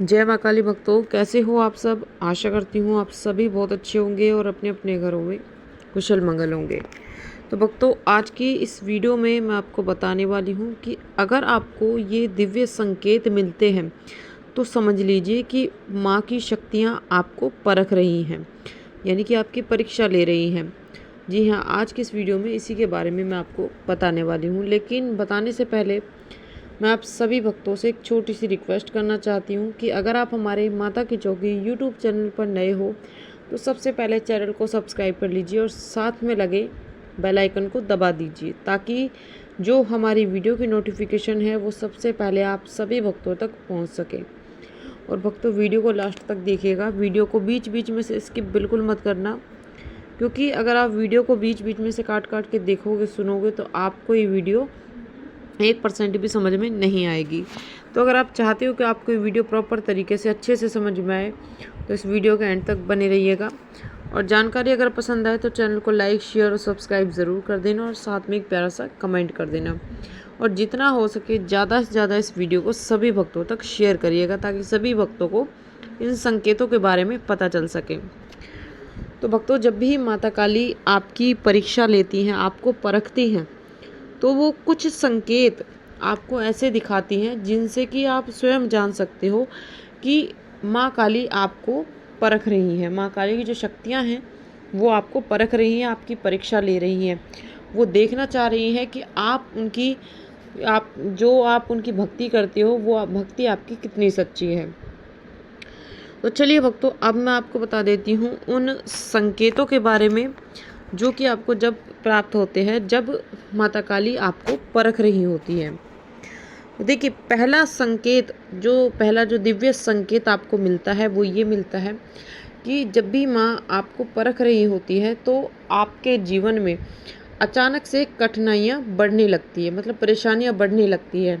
जय माँ काली भक्तों, कैसे हो आप सब। आशा करती हूँ आप सभी बहुत अच्छे होंगे और अपने अपने घरों में कुशल मंगल होंगे। तो भक्तों, आज की इस वीडियो में मैं आपको बताने वाली हूँ कि अगर आपको ये दिव्य संकेत मिलते हैं तो समझ लीजिए कि माँ की शक्तियाँ आपको परख रही हैं, यानी कि आपकी परीक्षा ले रही हैं। जी हाँ, आज की इस वीडियो में इसी के बारे में मैं आपको बताने वाली हूँ। लेकिन बताने से पहले मैं आप सभी भक्तों से एक छोटी सी रिक्वेस्ट करना चाहती हूँ कि अगर आप हमारे माता की चौकी यूट्यूब चैनल पर नए हो तो सबसे पहले चैनल को सब्सक्राइब कर लीजिए और साथ में लगे बेल आइकन को दबा दीजिए, ताकि जो हमारी वीडियो की नोटिफिकेशन है वो सबसे पहले आप सभी भक्तों तक पहुँच सके। और भक्तों, वीडियो को लास्ट तक देखिएगा। वीडियो को बीच बीच में से स्किप बिल्कुल मत करना, क्योंकि अगर आप वीडियो को बीच बीच में से काट काट के देखोगे, सुनोगे, तो आपको ये वीडियो 1% भी समझ में नहीं आएगी। तो अगर आप चाहते हो कि आपको ये वीडियो प्रॉपर तरीके से अच्छे से समझ में आए तो इस वीडियो के एंड तक बने रहिएगा। और जानकारी अगर पसंद आए तो चैनल को लाइक, शेयर और सब्सक्राइब ज़रूर कर देना और साथ में एक प्यारा सा कमेंट कर देना। और जितना हो सके ज़्यादा से ज़्यादा इस वीडियो को सभी भक्तों तक शेयर करिएगा, ताकि सभी भक्तों को इन संकेतों के बारे में पता चल सके। तो भक्तों, जब भी माता काली आपकी परीक्षा लेती हैं, आपको परखती हैं, तो वो कुछ संकेत आपको ऐसे दिखाती हैं जिनसे कि आप स्वयं जान सकते हो कि माँ काली आपको परख रही हैं। माँ काली की जो शक्तियाँ हैं वो आपको परख रही हैं, आपकी परीक्षा ले रही हैं। वो देखना चाह रही हैं कि आप उनकी भक्ति करते हो, वो भक्ति आपकी कितनी सच्ची है। तो चलिए भक्तों, अब मैं आपको बता देती हूँ उन संकेतों के बारे में जो कि आपको जब प्राप्त होते हैं, जब माता काली आपको परख रही होती है। देखिए, पहला जो दिव्य संकेत आपको मिलता है वो ये मिलता है कि जब भी माँ आपको परख रही होती है तो आपके जीवन में अचानक से कठिनाइयाँ बढ़ने लगती है, मतलब परेशानियाँ बढ़ने लगती है।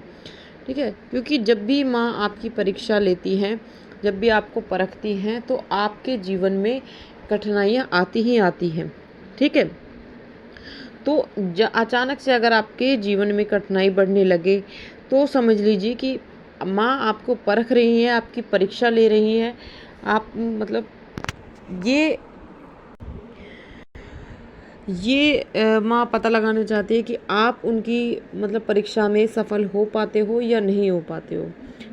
ठीक है, क्योंकि जब भी माँ आपकी परीक्षा लेती हैं, जब भी आपको परखती हैं, तो आपके जीवन में कठिनाइयाँ आती ही आती हैं। ठीक है, तो अचानक से अगर आपके जीवन में कठिनाई बढ़ने लगे तो समझ लीजिए कि माँ आपको परख रही है, आपकी परीक्षा ले रही है। आप मतलब ये माँ पता लगाना चाहती है कि आप उनकी मतलब परीक्षा में सफल हो पाते हो या नहीं हो पाते हो।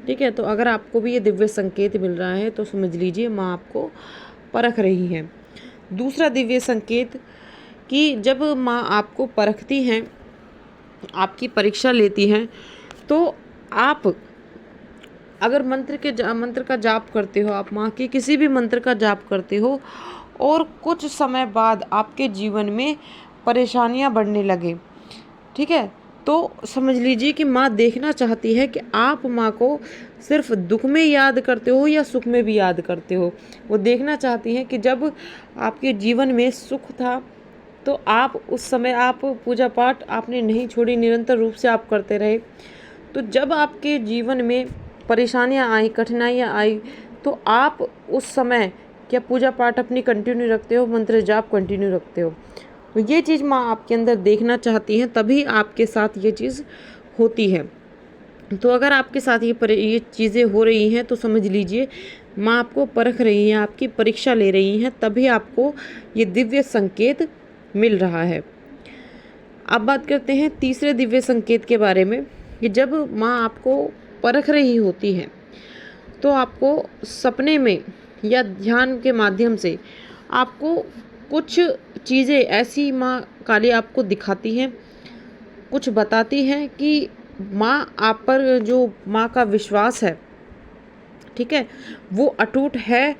ठीक है, तो अगर आपको भी ये दिव्य संकेत मिल रहा है तो समझ लीजिए माँ आपको परख रही है। दूसरा दिव्य संकेत कि जब माँ आपको परखती हैं, आपकी परीक्षा लेती हैं, तो आप अगर मंत्र का जाप करते हो, आप माँ के किसी भी मंत्र का जाप करते हो और कुछ समय बाद आपके जीवन में परेशानियाँ बढ़ने लगे, ठीक है, तो समझ लीजिए कि माँ देखना चाहती है कि आप माँ को सिर्फ दुख में याद करते हो या सुख में भी याद करते हो। वो देखना चाहती हैं कि जब आपके जीवन में सुख था तो आप उस समय आप पूजा पाठ आपने नहीं छोड़ी, निरंतर रूप से आप करते रहे। तो जब आपके जीवन में परेशानियाँ आई, कठिनाइयाँ आई, तो आप उस समय क्या पूजा पाठ अपनी कंटिन्यू रखते हो, मंत्र जाप कंटिन्यू रखते हो। तो ये चीज़ माँ आपके अंदर देखना चाहती है, तभी आपके साथ ये चीज़ होती है। तो अगर आपके साथ ये चीज़ें हो रही हैं तो समझ लीजिए माँ आपको परख रही है, आपकी परीक्षा ले रही हैं, तभी आपको ये दिव्य संकेत मिल रहा है। अब बात करते हैं तीसरे दिव्य संकेत के बारे में कि जब माँ आपको परख रही होती है तो आपको सपने में या ध्यान के माध्यम से आपको कुछ चीज़ें ऐसी माँ काली आपको दिखाती हैं, कुछ बताती हैं कि माँ आप पर जो माँ का विश्वास है, ठीक है, वो अटूट है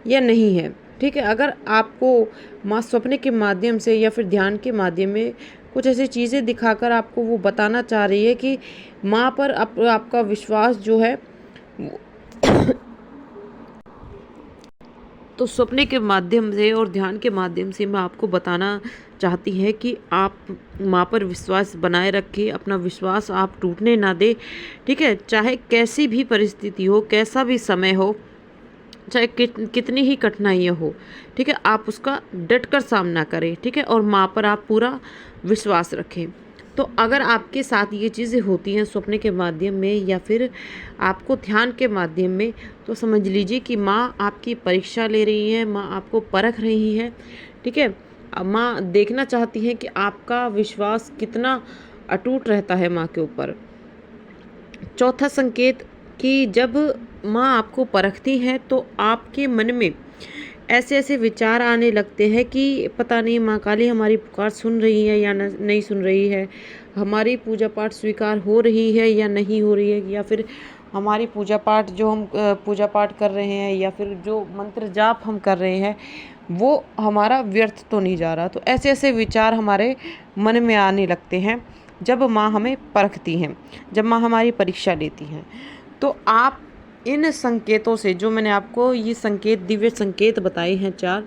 या नहीं है। ठीक है, अगर आपको माँ स्वप्न के माध्यम से या फिर ध्यान के माध्यम में कुछ ऐसी चीज़ें दिखाकर आपको वो बताना चाह रही है कि माँ पर आपका विश्वास जो है तो सपने के माध्यम से और ध्यान के माध्यम से मैं आपको बताना चाहती है कि आप माँ पर विश्वास बनाए रखें, अपना विश्वास आप टूटने ना दें। ठीक है, चाहे कैसी भी परिस्थिति हो, कैसा भी समय हो, चाहे कितनी ही कठिनाइयाँ हो, ठीक है, आप उसका डट कर सामना करें। ठीक है, और माँ पर आप पूरा विश्वास रखें। तो अगर आपके साथ ये चीज़ें होती हैं सपने के माध्यम में या फिर आपको ध्यान के माध्यम में, तो समझ लीजिए कि माँ आपकी परीक्षा ले रही है, माँ आपको परख रही है, ठीक है। माँ देखना चाहती है कि आपका विश्वास कितना अटूट रहता है माँ के ऊपर। चौथा संकेत कि जब माँ आपको परखती है तो आपके मन में ऐसे ऐसे विचार आने लगते हैं कि पता नहीं माँ काली हमारी पुकार सुन रही है या नहीं सुन रही है, हमारी पूजा पाठ स्वीकार हो रही है या नहीं हो रही है, या फिर हमारी पूजा पाठ जो हम पूजा पाठ कर रहे हैं या फिर जो मंत्र जाप हम कर रहे हैं वो हमारा व्यर्थ तो नहीं जा रहा। तो ऐसे ऐसे विचार हमारे मन में आने लगते हैं जब माँ हमें परखती हैं, जब माँ हमारी परीक्षा लेती हैं। तो आप इन संकेतों से, जो मैंने आपको ये संकेत दिव्य संकेत बताए हैं 4,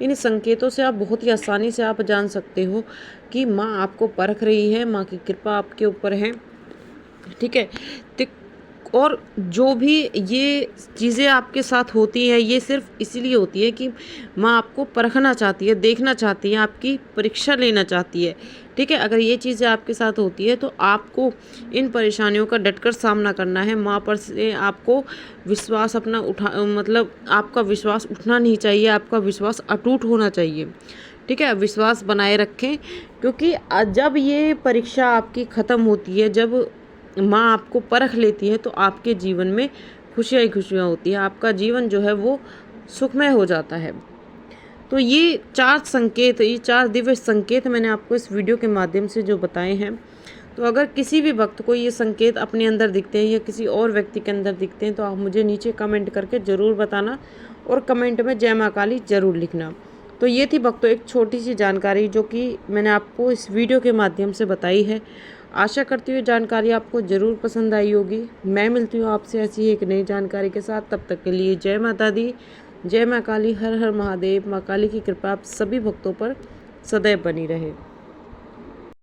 इन संकेतों से आप बहुत ही आसानी से आप जान सकते हो कि माँ आपको परख रही है, माँ की कृपा आपके ऊपर है, ठीक है। और जो भी ये चीज़ें आपके साथ होती हैं ये सिर्फ इसीलिए होती है कि माँ आपको परखना चाहती है, देखना चाहती है, आपकी परीक्षा लेना चाहती है, ठीक है। अगर ये चीज़ें आपके साथ होती है तो आपको इन परेशानियों का डटकर सामना करना है। माँ पर से आपको विश्वास अपना मतलब आपका विश्वास उठना नहीं चाहिए, आपका विश्वास अटूट होना चाहिए, ठीक है। विश्वास बनाए रखें, क्योंकि जब ये परीक्षा आपकी ख़त्म होती है, जब माँ आपको परख लेती है तो आपके जीवन में खुशियाँ ही खुशियाँ होती है, आपका जीवन जो है वो सुखमय हो जाता है। तो ये 4 संकेत, ये 4 दिव्य संकेत मैंने आपको इस वीडियो के माध्यम से जो बताए हैं। तो अगर किसी भी वक्त को ये संकेत अपने अंदर दिखते हैं या किसी और व्यक्ति के अंदर दिखते हैं तो आप मुझे नीचे कमेंट करके ज़रूर बताना और कमेंट में जय माँ काली ज़रूर लिखना। तो ये थी भक्तों एक छोटी सी जानकारी जो कि मैंने आपको इस वीडियो के माध्यम से बताई है। आशा करती हूँ जानकारी आपको ज़रूर पसंद आई होगी। मैं मिलती हूँ आपसे ऐसी ही एक नई जानकारी के साथ। तब तक के लिए जय माता दी, जय माँ काली, हर हर महादेव। माँ काली की कृपा आप सभी भक्तों पर सदैव बनी रहे।